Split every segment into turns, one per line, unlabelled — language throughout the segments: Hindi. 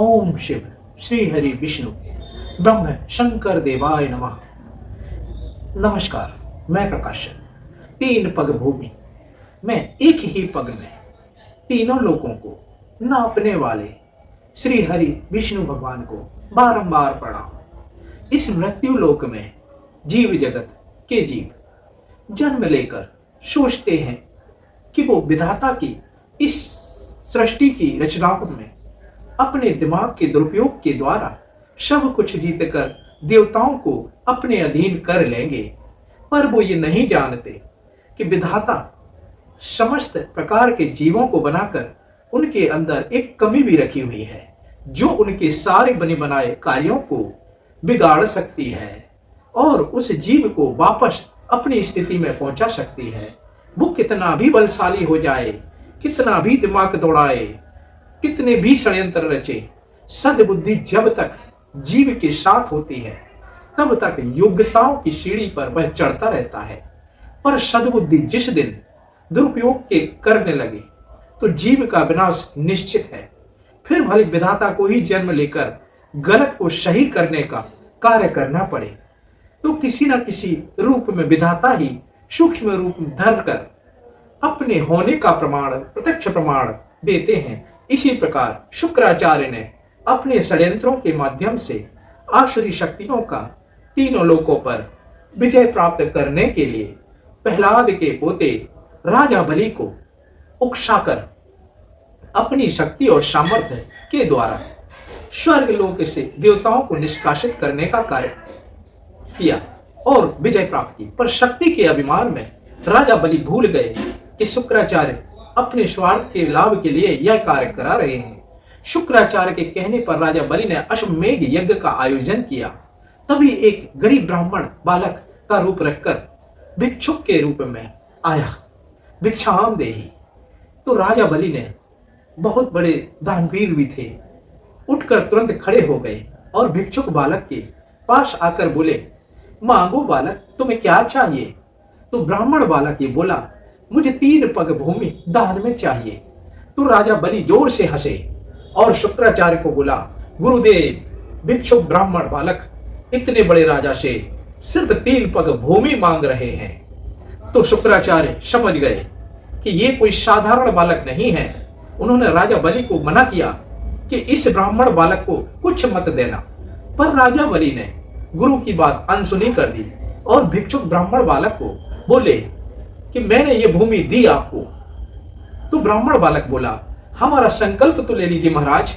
ओम शिव श्री हरि विष्णु ब्रह्म शंकर देवाय नमः। नमस्कार, मैं प्रकाशन। तीन पग भूमि में एक ही पग में तीनों लोगों को नापने वाले श्री हरि विष्णु भगवान को बारंबार प्रणाम। इस मृत्यु लोक में जीव जगत के जीव जन्म लेकर सोचते हैं कि वो विधाता की इस सृष्टि की रचनाओं में अपने दिमाग के दुरुपयोग के द्वारा सब कुछ जीतकर देवताओं को अपने अधीन कर लेंगे, पर वो ये नहीं जानते कि विधाता समस्त प्रकार के जीवों को बनाकर उनके अंदर एक कमी भी रखी हुई है जो उनके सारे बने बनाए कार्यों को बिगाड़ सकती है और उस जीव को वापस अपनी स्थिति में पहुंचा सकती है। वो कितना भी बलशाली हो जाए, कितना भी दिमाग दौड़ाए, कितने भी षड्यंत्र रचे, सद्बुद्धि जब तक जीव के साथ होती है तब तक योग्यताओं की सीढ़ी पर वह चढ़ता रहता है। पर सद्बुद्धि जिस दिन दुरुपयोग के करने लगे तो जीव का विनाश निश्चित है। फिर भले विधाता को ही जन्म लेकर गलत को सही करने का कार्य करना पड़े तो किसी न किसी रूप में विधाता ही सूक्ष्म रूप धरकर अपने होने का प्रमाण, प्रत्यक्ष प्रमाण देते हैं। इसी प्रकार शुक्राचार्य ने अपने षड्यंत्रों के माध्यम से आसुरी शक्तियों का तीनों लोकों पर विजय प्राप्त करने के लिए प्रहलाद के पोते राजा बलि को उकसाकर अपनी शक्ति और सामर्थ्य के द्वारा स्वर्ग लोक से देवताओं को निष्कासित करने का कार्य किया और विजय प्राप्त की। पर शक्ति के अभिमान में राजा बलि भूल गए कि शुक्राचार्य अपने स्वार्थ के लाभ के लिए यह कार्य करा रहे हैं। शुक्राचार्य के कहने पर राजा बलि ने अश्वमेध यज्ञ का आयोजन किया। तभी एक गरीब ब्राह्मण बालक का रूप रखकर भिक्षुक के रूप में आया, भिक्षाम देहि। तो राजा बलि ने, बहुत बड़े दानवीर भी थे, उठकर तुरंत खड़े हो गए और भिक्षुक बालक के पास आकर बोले, मांगो बालक, तुम्हें क्या चाहिए? तो ब्राह्मण बालक ये बोला, मुझे 3 पग भूमि दान में चाहिए। तो राजा बलि जोर से हंसे और शुक्राचार्य को बोला, गुरुदेव, भिक्षुक ब्राह्मण बालक इतने बड़े राजा से सिर्फ 3 पग भूमि मांग रहे हैं। तो शुक्राचार्य समझ गए कि ये कोई साधारण बालक नहीं है। उन्होंने राजा बलि को मना किया कि इस ब्राह्मण बालक को कुछ मत देना, पर राजा बलि ने गुरु की बात अनसुनी कर दी और भिक्षुक ब्राह्मण बालक को बोले कि मैंने ये भूमि दी आपको। तो ब्राह्मण बालक बोला, हमारा संकल्प तो ले लीजिए महाराज।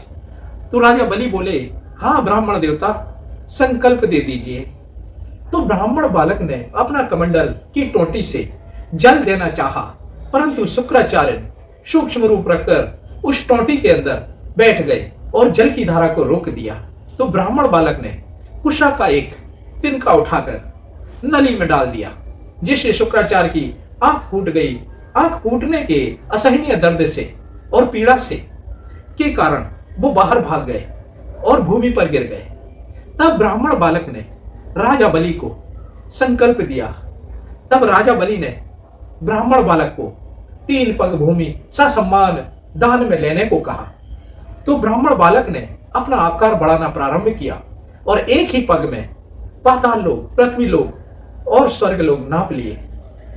तो राजा बलि बोले, हाँ ब्राह्मण देवता, संकल्प दे दीजिए। तो ब्राह्मण बालक ने अपना कमंडल की टोटी से जल देना चाहा, परंतु शुक्राचार्य सूक्ष्म रूप रखकर उस टोटी के अंदर बैठ गए और जल की धारा को रोक दिया। तो ब्राह्मण बालक ने कुशा का एक तिनका उठाकर नली में डाल दिया, जिससे शुक्राचार्य की आंख फूट गई। आंख फूटने के असहनीय दर्द से और पीड़ा से के कारण वो बाहर भाग गए और भूमि पर गिर गए। तब ब्राह्मण बालक ने राजा बलि को संकल्प दिया। तब राजा बलि ने ब्राह्मण बालक को 3 पग भूमि ससम्मान दान में लेने को कहा। तो ब्राह्मण बालक ने अपना आकार बढ़ाना प्रारंभ किया और एक ही पग में पाताल लोग, पृथ्वी लोग और स्वर्ग लोग नाप लिए।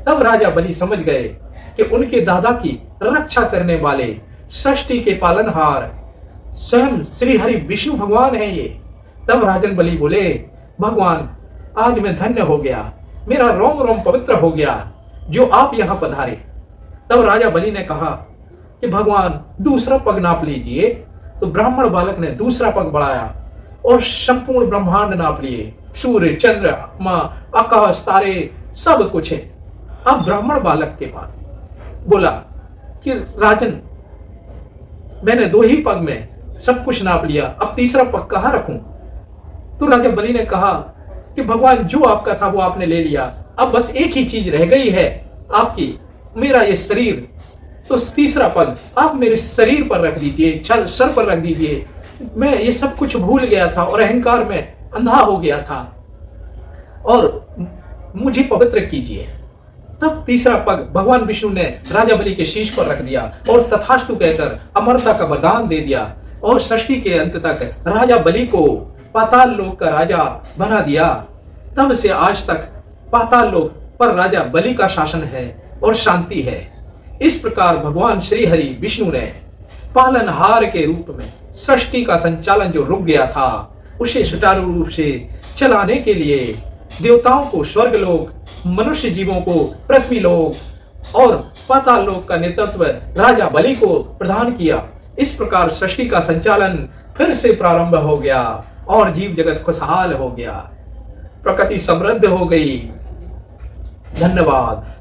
तब राजा बलि समझ गए कि उनके दादा की रक्षा करने वाले सृष्टि के पालनहार स्वयं श्री हरि विष्णु भगवान है ये। तब राजन बलि बोले, भगवान, आज मैं धन्य हो गया, मेरा रोम रोम पवित्र हो गया जो आप यहां पधारे। तब राजा बलि ने कहा कि भगवान, दूसरा पग नाप लीजिए। तो ब्राह्मण बालक ने दूसरा पग बढ़ाया और संपूर्ण ब्रह्मांड नाप लिए। सूर्य, चंद्र, आकाश, तारे, सब कुछ है। अब ब्राह्मण बालक के पास बोला कि राजन, मैंने 2 ही पग में सब कुछ नाप लिया, अब तीसरा पग कहां रखूं? तो राजा बलि ने कहा कि भगवान, जो आपका था वो आपने ले लिया, अब बस एक ही चीज रह गई है आपकी, मेरा ये शरीर। तो तीसरा पग आप मेरे शरीर पर रख दीजिए, सर पर रख दीजिए। मैं ये सब कुछ भूल गया था और अहंकार में अंधा हो गया था और मुझे पवित्र कीजिए। तब तीसरा पग भगवान विष्णु ने राजा बलि के शीश पर रख दिया और तथास्तु कहकर अमरता का वरदान दे दिया। और सृष्टि के अंत तक राजा बलि को पाताल लोक का राजा बना दिया। तब से आज तक पाताल लोक पर राजा बलि का शासन है और शांति है। इस प्रकार भगवान श्री हरि विष्णु ने पालनहार के रूप में सृष्टि का संचालन जो रुक गया था उसे सुचारू रूप से चलाने के लिए देवताओं को स्वर्ग लोक, मनुष्य जीवों को पृथ्वी लोक और पाताल लोक का नेतृत्व राजा बलि को प्रदान किया। इस प्रकार सृष्टि का संचालन फिर से प्रारंभ हो गया और जीव जगत खुशहाल हो गया, प्रकृति समृद्ध हो गई। धन्यवाद।